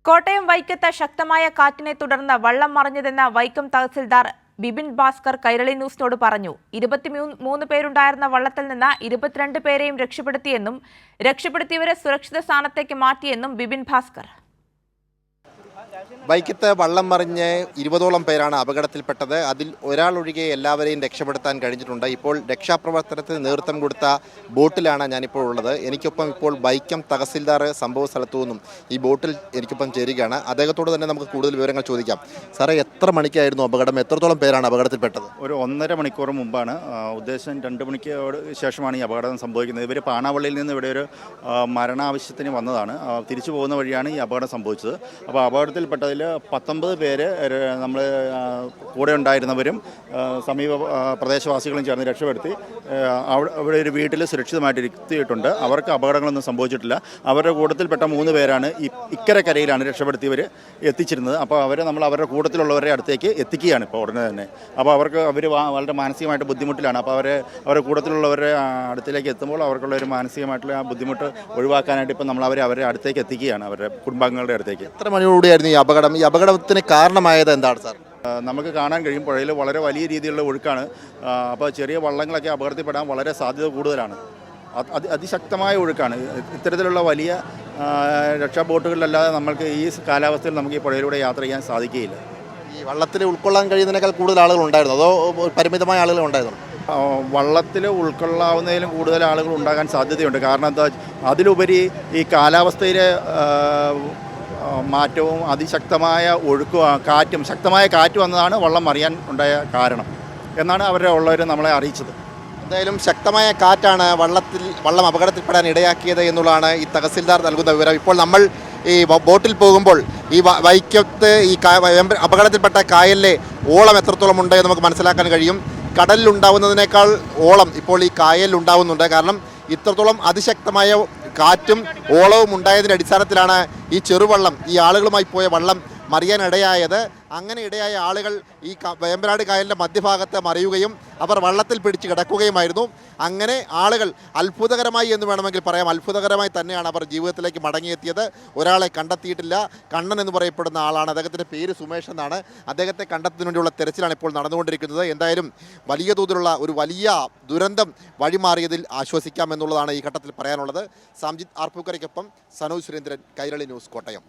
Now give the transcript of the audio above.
കോട്ടയം വൈക്കത്ത് ശക്തമായ കാറ്റിനെ തുടർന്ന് വള്ളം മറിഞ്ഞതെന്ന വൈക്കം തഹസിൽദാർ ബിപിൻ ഭാസ്കർ കൈരളി ന്യൂസിനോട് പറഞ്ഞു. 23 പേരുണ്ടായിരുന്ന വള്ളത്തിൽ നിന്ന് 22 പേരെയും രക്ഷപ്പെടുത്തിയവരെ സുരക്ഷിത സ്ഥാനത്തേക്ക് മാറ്റിയെന്നും ബിപിൻ ഭാസ്കർ. വൈക്കത്ത് വള്ളം മറിഞ്ഞ് 20ഓളം പേരാണ് അപകടത്തിൽപ്പെട്ടത്. അതിൽ ഒരാളൊഴികെ എല്ലാവരെയും രക്ഷപ്പെടുത്താൻ കഴിഞ്ഞിട്ടുണ്ട്. ഇപ്പോൾ രക്ഷാപ്രവർത്തനത്തിന് നേതൃത്വം കൊടുത്ത ബോട്ടിലാണ് ഞാനിപ്പോൾ ഉള്ളത്. എനിക്കൊപ്പം ഇപ്പോൾ വൈക്കം തഹസിൽദാർ സംഭവ സ്ഥലത്തു നിന്നും ഈ ബോട്ടിൽ എനിക്കൊപ്പം ചേരുകയാണ്. അദ്ദേഹത്തോട് തന്നെ നമുക്ക് കൂടുതൽ വിവരങ്ങൾ ചോദിക്കാം. സാറേ, എത്ര മണിക്കായിരുന്നു അപകടം? എത്രത്തോളം പേരാണ് അപകടത്തിൽപ്പെട്ടത്? ഒരു 1.5 മണിക്കൂർ മുമ്പാണ്. ഉദ്ദേശം 2 മണിക്ക് ശേഷമാണ് ഈ അപകടം സംഭവിക്കുന്നത്. ഇവർ പാണാവള്ളിയിൽ നിന്ന് ഇവിടെ ഒരു മരണാവശ്യത്തിന് വന്നതാണ്. തിരിച്ചു പോകുന്ന വഴിയാണ് ഈ അപകടം സംഭവിച്ചത്. അപ്പോൾ അപകടത്തിൽപ്പെട്ടതിൽ 19 പേര് നമ്മൾ കൂടെ ഉണ്ടായിരുന്നവരും സമീപ പ്രദേശവാസികളും ചേർന്ന് രക്ഷപ്പെടുത്തി അവിടെ ഒരു വീട്ടിൽ സുരക്ഷിതമായിട്ട് ഇരുത്തിയിട്ടുണ്ട്. അവർക്ക് അപകടങ്ങളൊന്നും സംഭവിച്ചിട്ടില്ല. അവരുടെ കൂട്ടത്തിൽപ്പെട്ട 3 പേരാണ് ഇക്കരക്കരയിലാണ് രക്ഷപ്പെടുത്തിയവർ എത്തിച്ചിരുന്നത്. അപ്പോൾ നമ്മൾ അവരുടെ കൂട്ടത്തിലുള്ളവരുടെ അടുത്തേക്ക് എത്തിക്കുകയാണ് ഇപ്പോൾ ഉടനെ തന്നെ. അപ്പോൾ അവർ വളരെ മാനസികമായിട്ട് ബുദ്ധിമുട്ടിലാണ്. അപ്പോൾ അവരുടെ കൂട്ടത്തിലുള്ളവരുടെ അടുത്തേക്ക് എത്തുമ്പോൾ അവർക്കുള്ള ഒരു മാനസികമായിട്ടുള്ള ആ ബുദ്ധിമുട്ട് ഒഴിവാക്കാനായിട്ട് ഇപ്പോൾ നമ്മൾ അവരുടെ അടുത്തേക്ക് എത്തിക്കുകയാണ്, അവരുടെ കുടുംബാംഗങ്ങളുടെ അടുത്തേക്ക്. എത്ര മണിയോടെയായിരുന്നു ഈ അപകടം? ഈ അപകടത്തിന് കാരണമായത് എന്താണ് സാർ? നമുക്ക് കാണാൻ കഴിയും, പുഴയിൽ വളരെ വലിയ രീതിയിലുള്ള ഒഴുക്കാണ്. അപ്പോൾ ചെറിയ വള്ളങ്ങളൊക്കെ അപകടത്തിൽപ്പെടാൻ വളരെ സാധ്യത കൂടുതലാണ്. അതിശക്തമായ ഒഴുക്കാണ്. ഇത്തരത്തിലുള്ള വലിയ രക്ഷാ ബോട്ടുകളിലല്ലാതെ നമ്മൾക്ക് ഈ കാലാവസ്ഥയിൽ നമുക്ക് ഈ പുഴയിലൂടെ യാത്ര ചെയ്യാൻ സാധിക്കുകയില്ല. ഈ വള്ളത്തിൽ ഉൾക്കൊള്ളാൻ കഴിയുന്നതിനേക്കാൾ കൂടുതൽ ആളുകൾ ഉണ്ടായിരുന്നു, അതോ പരിമിതമായ ആളുകൾ ഉണ്ടായിരുന്നു? വള്ളത്തിൽ ഉൾക്കൊള്ളാവുന്നതിലും കൂടുതൽ ആളുകൾ ഉണ്ടാകാൻ സാധ്യതയുണ്ട്. കാരണം എന്താ, അതിലുപരി ഈ കാലാവസ്ഥയിലെ മാറ്റവും അതിശക്തമായ ഒഴുക്കും ശക്തമായ കാറ്റ് വന്നതാണ് വള്ളം മറിയാൻ ഉണ്ടായ കാരണം എന്നാണ് ഉള്ളവർ നമ്മളെ അറിയിച്ചത്. എന്തായാലും ശക്തമായ കാറ്റാണ് വള്ളം അപകടത്തിൽപ്പെടാൻ ഇടയാക്കിയത് എന്നുള്ളതാണ് ഈ തഹസിൽദാർ നൽകുന്ന വിവരം. ഇപ്പോൾ നമ്മൾ ഈ ബോട്ടിൽ പോകുമ്പോൾ ഈ വൈക്കത്ത് ഈ അപകടത്തിൽപ്പെട്ട കായലിലെ ഓളം എത്രത്തോളം ഉണ്ട് എന്ന് നമുക്ക് മനസ്സിലാക്കാൻ കഴിയും. കടലിലുണ്ടാവുന്നതിനേക്കാൾ ഓളം ഇപ്പോൾ ഈ കായലിൽ ഉണ്ടാവുന്നുണ്ട്. കാരണം ഇത്രത്തോളം അതിശക്തമായ കാറ്റും ഓളവും ഉണ്ടായതിൻ്റെ അടിസ്ഥാനത്തിലാണ് ഈ ചെറുവള്ളം, ഈ ആളുകളുമായി പോയ വള്ളം മറിയാനിടയായത്. അങ്ങനെ ഇടയായ ആളുകൾ ഈ വേമ്പനാട് കായലിൻ്റെ മധ്യഭാഗത്ത് മറിയുകയും അവർ വള്ളത്തിൽ പിടിച്ച് കിടക്കുകയുമായിരുന്നു. അങ്ങനെ ആളുകൾ അത്ഭുതകരമായി എന്ന് വേണമെങ്കിൽ പറയാം, അത്ഭുതകരമായി തന്നെയാണ് അവർ ജീവിതത്തിലേക്ക് മടങ്ങിയെത്തിയത്. ഒരാളെ കണ്ടെത്തിയിട്ടില്ല. കണ്ണൻ എന്ന് പറയപ്പെടുന്ന ആളാണ്, അദ്ദേഹത്തിൻ്റെ പേര് സുമേഷ് എന്നാണ്. അദ്ദേഹത്തെ കണ്ടെത്തുന്നതിന് വേണ്ടിയുള്ള തെരച്ചിലാണ് ഇപ്പോൾ നടന്നുകൊണ്ടിരിക്കുന്നത്. എന്തായാലും വലിയ തോതിലുള്ള ഒരു വലിയ ദുരന്തം വഴിമാറിയതിൽ ആശ്വസിക്കാം എന്നുള്ളതാണ് ഈ ഘട്ടത്തിൽ പറയാനുള്ളത്. സാംജിത് ആർപ്പൂക്കരയ്ക്കൊപ്പം സനോജ് സുരേന്ദ്രൻ, കൈരളി ന്യൂസ്, കോട്ടയം.